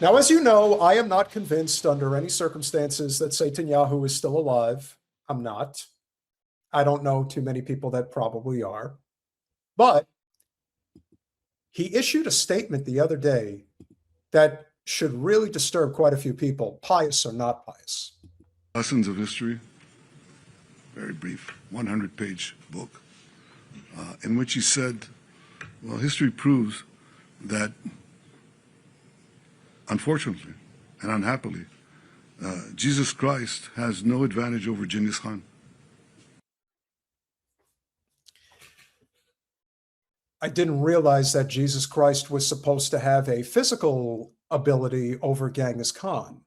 Now, as you know, I am not convinced under any circumstances that Netanyahu is still alive. I'm not. I don't know too many people that probably are. But he issued a statement the other day that should really disturb quite a few people, pious or not pious. Lessons of History, very brief, 100-page book, in which he said, well, history proves that, unfortunately and unhappily, Jesus Christ has no advantage over Genghis Khan. I didn't realize that Jesus Christ was supposed to have a physical ability over Genghis Khan.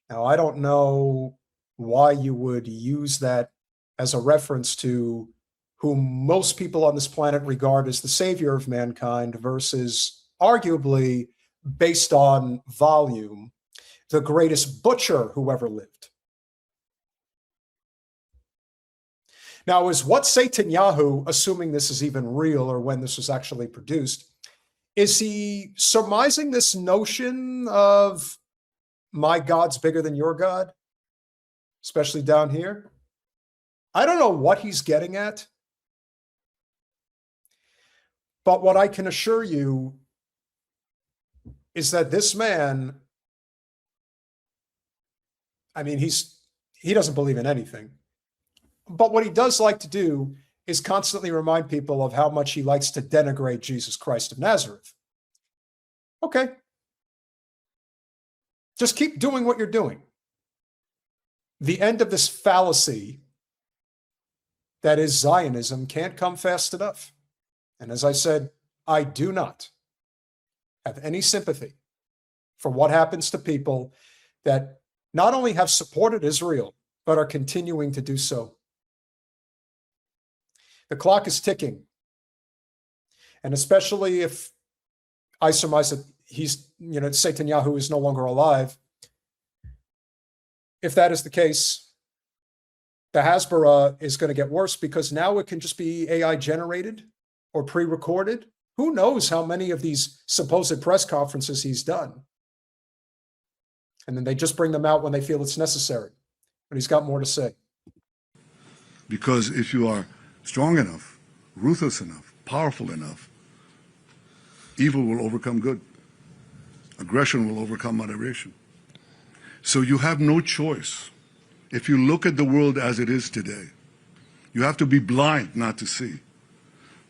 Now, I don't know why you would use that as a reference to whom most people on this planet regard as the savior of mankind versus arguably, based on volume, the greatest butcher who ever lived. Now, is what Netanyahu, assuming this is even real or when this was actually produced, is he surmising this notion of my God's bigger than your God, especially down here? I don't know what he's getting at, but what I can assure you is that this man, I mean, he doesn't believe in anything. But what he does like to do is constantly remind people of how much he likes to denigrate Jesus Christ of Nazareth. Okay. Just keep doing what you're doing. The end of this fallacy that is Zionism can't come fast enough. And as I said, I do not have any sympathy for what happens to people that not only have supported Israel, but are continuing to do so. The clock is ticking. And especially if I surmise that Netanyahu is no longer alive, if that is the case, the Hasbara is going to get worse because now it can just be AI generated or pre-recorded. Who knows how many of these supposed press conferences he's done? And then they just bring them out when they feel it's necessary. But he's got more to say. Because if you are strong enough, ruthless enough, powerful enough, evil will overcome good. Aggression will overcome moderation. So you have no choice. If you look at the world as it is today, you have to be blind not to see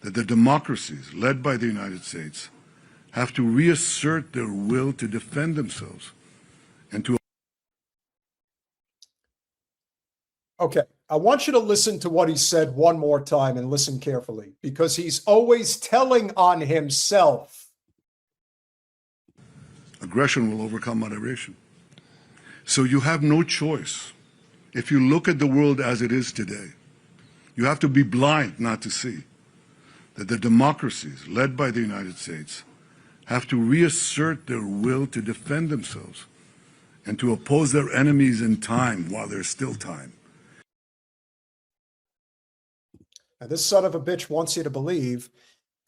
that the democracies led by the United States have to reassert their will to defend themselves and to... Okay, I want you to listen to what he said one more time and listen carefully, because he's always telling on himself. Aggression will overcome moderation. So you have no choice. If you look at the world as it is today, you have to be blind not to see that the democracies led by the United States have to reassert their will to defend themselves and to oppose their enemies in time while there's still time. Now, this son of a bitch wants you to believe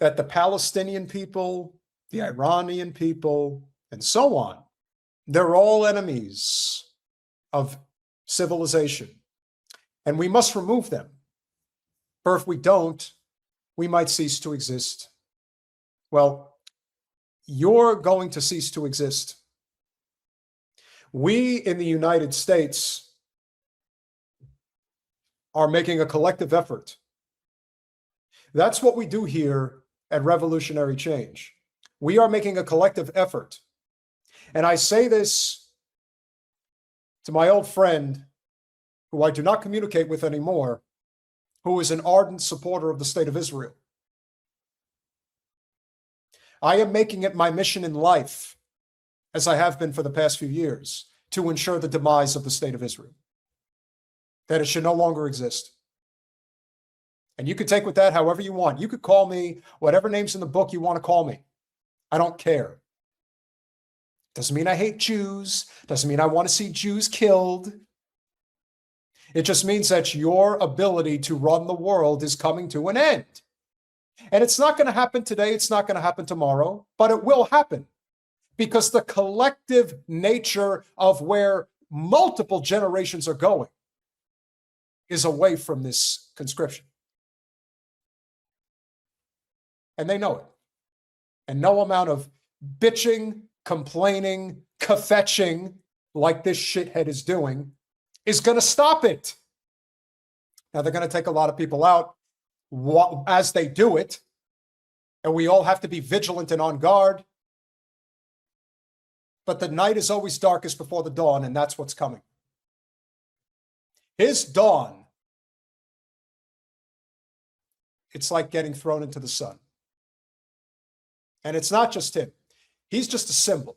that the Palestinian people, the Iranian people, and so on, they're all enemies of civilization. And we must remove them. For if we don't, we might cease to exist. Well, you're going to cease to exist. We in the United States are making a collective effort. That's what we do here at Revolutionary Change. We are making a collective effort. And I say this to my old friend, who I do not communicate with anymore, who is an ardent supporter of the State of Israel. I am making it my mission in life, as I have been for the past few years, to ensure the demise of the State of Israel, that it should no longer exist. And you could take with that however you want. You could call me whatever names in the book you want to call me. I don't care. Doesn't mean I hate Jews. Doesn't mean I want to see Jews killed. It just means that your ability to run the world is coming to an end. And it's not going to happen today. It's not going to happen tomorrow, but it will happen. because the collective nature of where multiple generations are going is away from this conscription. And they know it. And no amount of bitching, complaining, kvetching, like this shithead is doing, is going to stop it. Now, they're going to take a lot of people out as they do it, and we all have to be vigilant and on guard. But the night is always darkest before the dawn, and that's what's coming. His dawn, it's like getting thrown into the sun. And it's not just him. He's just a symbol,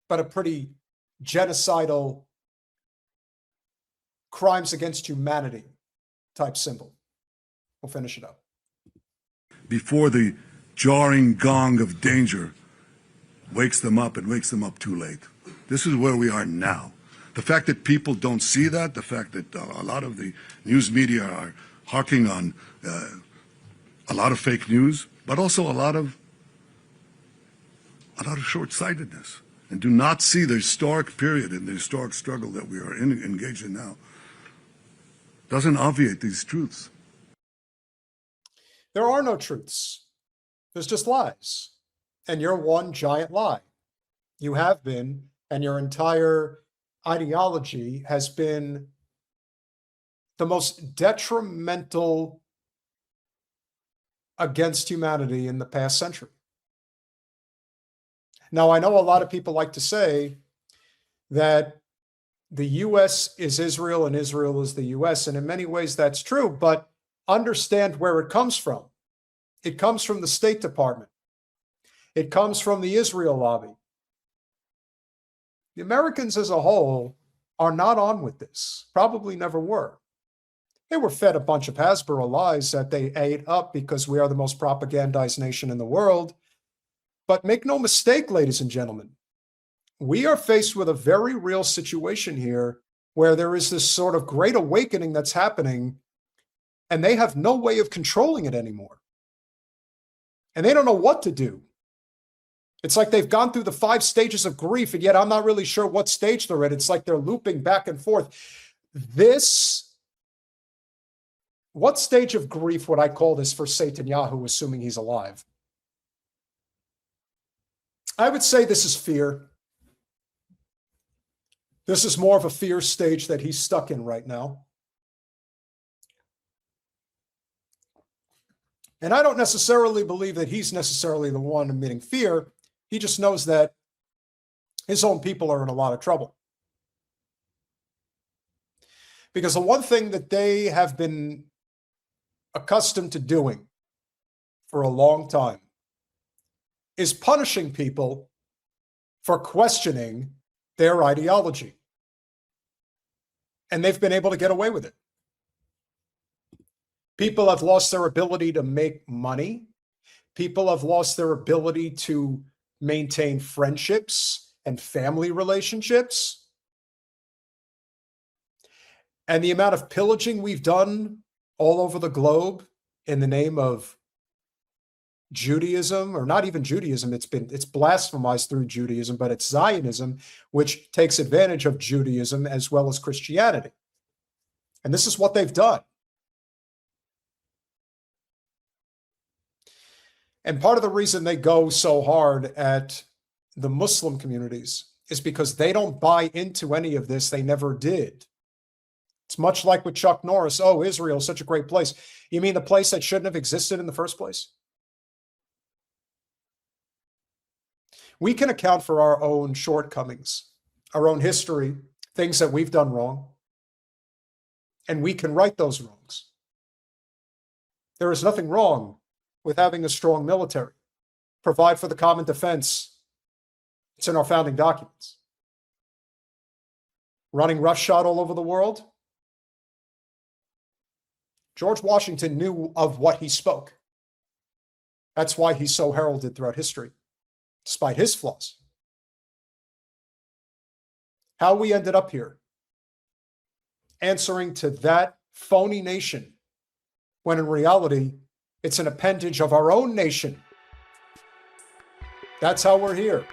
but a pretty genocidal, crimes against humanity type symbol. We'll finish it up. Before the jarring gong of danger wakes them up and wakes them up too late. This is where we are now. The fact that people don't see that, the fact that a lot of the news media are harking on a lot of fake news, but also a lot of short-sightedness, and do not see the historic period and the historic struggle that we are engaged in now, doesn't obviate these truths. There are no truths. There's just lies. And you're one giant lie. You have been, and your entire ideology has been the most detrimental against humanity in the past century. Now, I know a lot of people like to say that the U.S. is Israel and Israel is the U.S., and in many ways that's true, but understand where it comes from. It comes from the State Department. It comes from the Israel lobby. The Americans as a whole are not on with this, probably never were. They were fed a bunch of Hasbro lies that they ate up because we are the most propagandized nation in the world. But make no mistake, ladies and gentlemen, we are faced with a very real situation here where there is this sort of great awakening that's happening, and they have no way of controlling it anymore. And they don't know what to do. It's like they've gone through the 5 stages of grief, and yet I'm not really sure what stage they're at. It's like they're looping back and forth. What stage of grief would I call this for Netanyahu, assuming he's alive? I would say this is fear. This is more of a fear stage that he's stuck in right now. And I don't necessarily believe that he's necessarily the one emitting fear. He just knows that his own people are in a lot of trouble. Because the one thing that they have been accustomed to doing for a long time is punishing people for questioning their ideology. And they've been able to get away with it. People have lost their ability to make money. People have lost their ability to maintain friendships and family relationships. And the amount of pillaging we've done all over the globe in the name of Judaism, or not even Judaism, it's blasphemized through Judaism, but it's Zionism, which takes advantage of Judaism as well as Christianity. And this is what they've done. And part of the reason they go so hard at the Muslim communities is because they don't buy into any of this. They never did. It's much like with Chuck Norris. Oh, Israel, such a great place. You mean the place that shouldn't have existed in the first place? We can account for our own shortcomings, our own history, things that we've done wrong, and we can right those wrongs. There is nothing wrong with having a strong military, provide for the common defense. It's in our founding documents. Running roughshod all over the world. George Washington knew of what he spoke. That's why he's so heralded throughout history, despite his flaws. How we ended up here, answering to that phony nation, when in reality, it's an appendage of our own nation. That's how we're here.